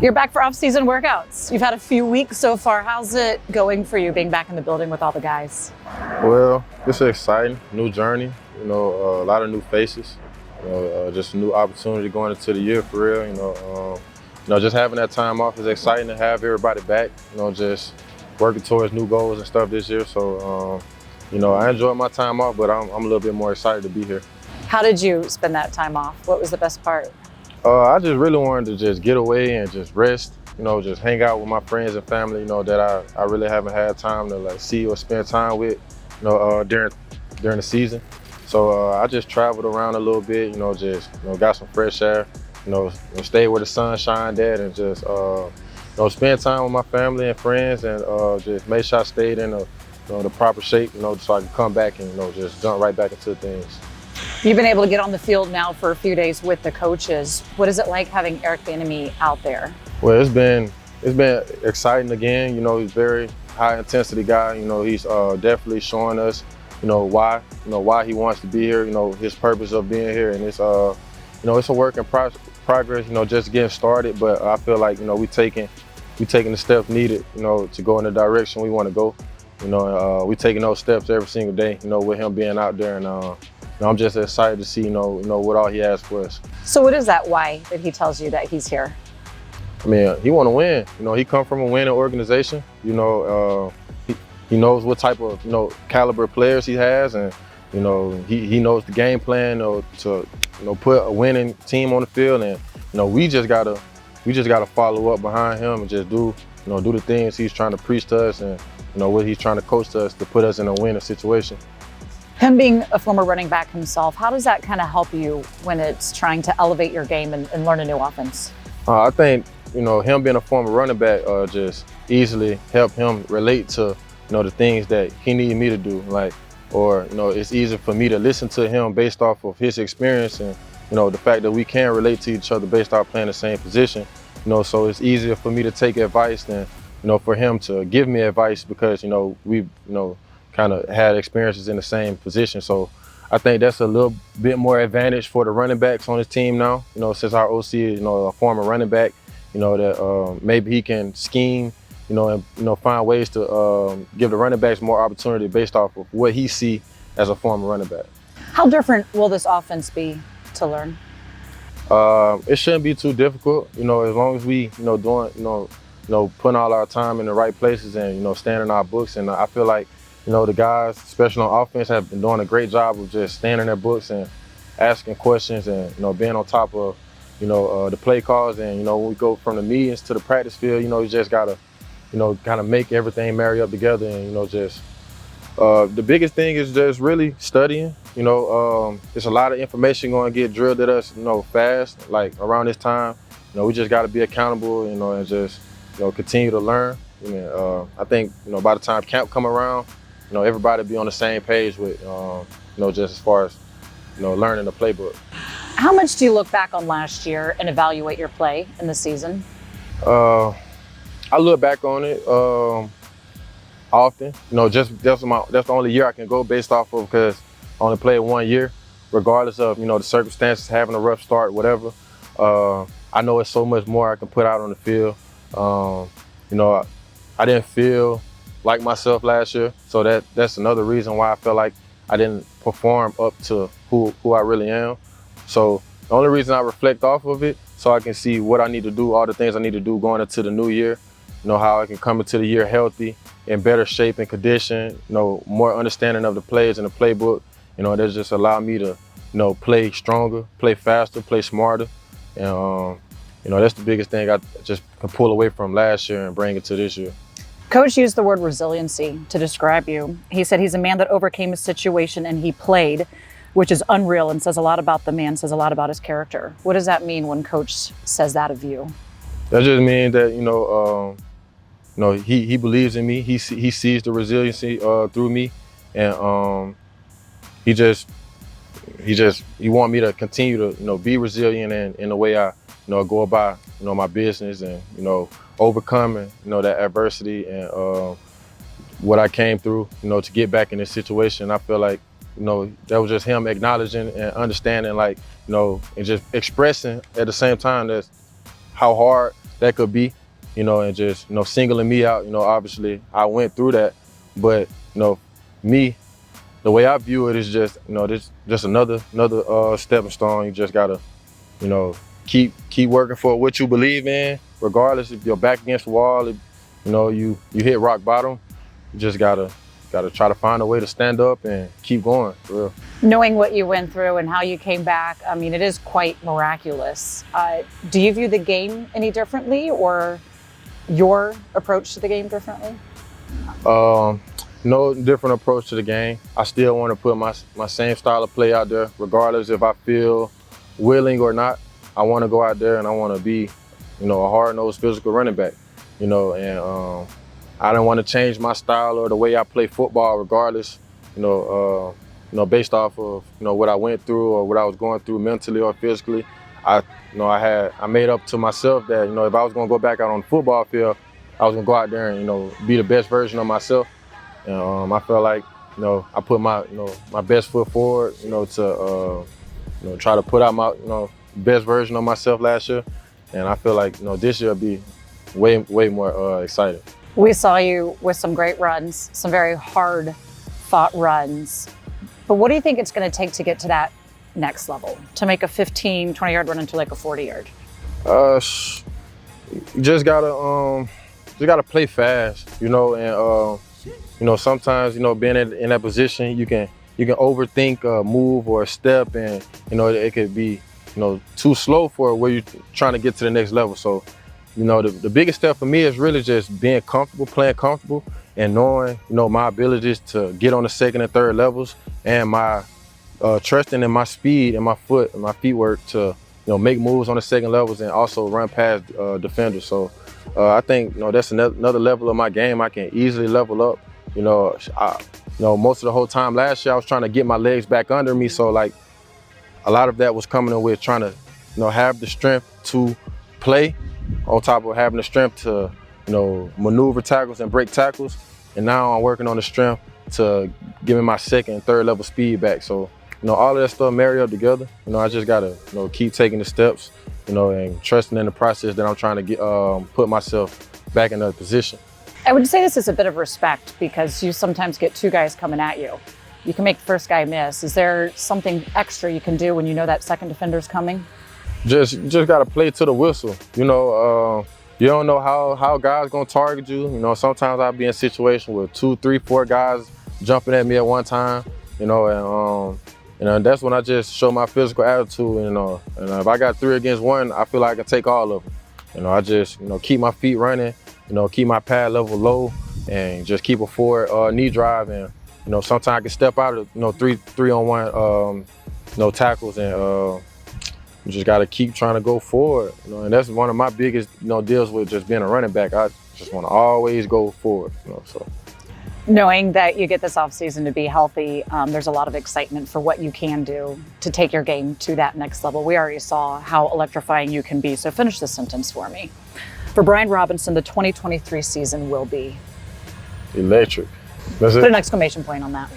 You're back for off-season workouts. You've had a few weeks so far. How's it going for you being back in the building with all the guys? Well, it's an exciting new journey. A lot of new faces. Just a new opportunity going into the year for real. Just having that time off is exciting to have everybody back. Just working towards new goals and stuff this year. So, I enjoyed my time off, but I'm a little bit more excited to be here. How did you spend that time off? What was the best part? I just really wanted to just get away and just rest. Just hang out with my friends and family. that I really haven't had time to see or spend time with. During the season. So I just traveled around a little bit. Got some fresh air. Stayed where the sun shined at, and just spend time with my family and friends, and just make sure I stayed in the proper shape. So I can come back and just jump right back into things. You've been able to get on the field now for a few days with the coaches. What is it like having Eric Ebron out there? Well, it's been exciting again. He's a very high intensity guy. He's definitely showing us, why he wants to be here. His purpose of being here, and it's it's a work in progress. Just getting started. But I feel like we taking the steps needed. To go in the direction we want to go. We taking those steps every single day. With him being out there, and I'm just excited to see what all he has for us. So what is that why that he tells you that he's here? I mean, he want to win. He come from a winning organization. He knows what type of caliber players he has, and he knows the game plan to put a winning team on the field, and we just gotta follow up behind him and just do the things he's trying to preach to us, and what he's trying to coach to us to put us in a winning situation. Him being a former running back himself, how does that kind of help you when it's trying to elevate your game and learn a new offense? I think him being a former running back just easily help him relate to the things that he needs me to do, it's easy for me to listen to him based off of his experience, and the fact that we can relate to each other based off playing the same position. So it's easier for me to take advice than for him to give me advice, because we've kind of had experiences in the same position. So I think that's a little bit more advantage for the running backs on his team now. Since our OC is a former running back, that maybe he can scheme, and find ways to give the running backs more opportunity based off of what he see as a former running back. How different will this offense be to learn? It shouldn't be too difficult. As long as we doing putting all our time in the right places, and staying in our books. And I feel like the guys, especially on offense, have been doing a great job of just staying in their books and asking questions, and being on top of the play calls. And when we go from the meetings to the practice field, you just gotta kind of make everything marry up together. And just the biggest thing is just really studying. There's a lot of information going to get drilled at us fast, around this time. We just got to be accountable, and just continue to learn. I think by the time camp come around, everybody be on the same page with just as far as learning the playbook. How much do you look back on last year and evaluate your play in the season? I look back on it often. That's the only year I can go based off of, because I only played 1 year, regardless of the circumstances, having a rough start, whatever. I know it's so much more I can put out on the field. I didn't feel like myself last year, so that's another reason why I felt like I didn't perform up to who I really am. So the only reason I reflect off of it, so I can see what I need to do, all the things I need to do going into the new year. How I can come into the year healthy, in better shape and condition. More understanding of the plays and the playbook. That just allowed me to play stronger, play faster, play smarter, and that's the biggest thing I just can pull away from last year and bring it to this year. Coach used the word resiliency to describe you. He said he's a man that overcame a situation and he played, which is unreal and says a lot about the man, says a lot about his character. What does that mean when Coach says that of you? That just means that he believes in me. He sees the resiliency through me, and he want me to continue to be resilient in the way I go about my business, and overcoming that adversity and what I came through to get back in this situation. I feel like that was just him acknowledging and understanding, and just expressing at the same time that how hard that could be, you know, and just, you know, singling me out. You know, obviously I went through that, but, you know, me, the way I view it is just, you know, this just another stepping stone. You just gotta, you know, keep working for what you believe in, regardless if you're back against the wall, if, you know, you hit rock bottom. You just gotta try to find a way to stand up and keep going, for real. Knowing what you went through and how you came back, I mean, it is quite miraculous. Do you view the game any differently, or your approach to the game differently? No different approach to the game. I still want to put my same style of play out there, regardless if I feel willing or not. I want to go out there and I want to be, you know, a hard-nosed physical running back, you know, and I don't want to change my style or the way I play football, regardless, you know, based off of, you know, what I went through or what I was going through mentally or physically. I made up to myself that, you know, if I was going to go back out on the football field, I was going to go out there and, you know, be the best version of myself. And I felt like, you know, I put my best foot forward, you know, to you know, try to put out my, you know, best version of myself last year. And I feel like, you know, this year will be way more exciting. We saw you with some great runs, some very hard fought runs. But what do you think it's going to take to get to that next level, to make a 15, 20-yard run into like a 40-yard? You just gotta play fast, you know, and you know, sometimes, you know, being in that position, you can overthink a move or a step, and, you know, it could be, you know, too slow for where you're trying to get to the next level. So, you know, the biggest step for me is really just being comfortable, playing comfortable, and knowing, you know, my abilities to get on the second and third levels, and my trusting in my speed and my foot and my feet work to, you know, make moves on the second levels and also run past defenders. So I think, you know, that's another level of my game I can easily level up. You know, most of the whole time last year I was trying to get my legs back under me. So like a lot of that was coming in with trying to, you know, have the strength to play on top of having the strength to, you know, maneuver tackles and break tackles. And now I'm working on the strength to give me my second and third level speed back. So, you know, all of that stuff marry up together. You know, I just gotta, you know, keep taking the steps, you know, and trusting in the process that I'm trying to get, put myself back in a position. I would say this is a bit of respect, because you sometimes get two guys coming at you. You can make the first guy miss. Is there something extra you can do when you know that second defender's coming? Just gotta play to the whistle. You know, you don't know how guys gonna target you. You know, sometimes I'll be in a situation with 2, 3, 4 guys jumping at me at one time. You know, and that's when I just show my physical attitude. You know, and if I got 3 against 1, I feel like I can take all of them. You know, I just, you know, keep my feet running. You know, keep my pad level low, and just keep a forward knee drive. And, you know, sometimes I can step out of, you know, 3-on-1, you know, tackles, and you just got to keep trying to go forward. You know, and that's one of my biggest, you know, deals with just being a running back. I just want to always go forward. You know, so. Knowing that you get this offseason to be healthy, there's a lot of excitement for what you can do to take your game to that next level. We already saw how electrifying you can be. So finish this sentence for me. For Brian Robinson, the 2023 season will be? Electric. That's it. Put an exclamation point on that.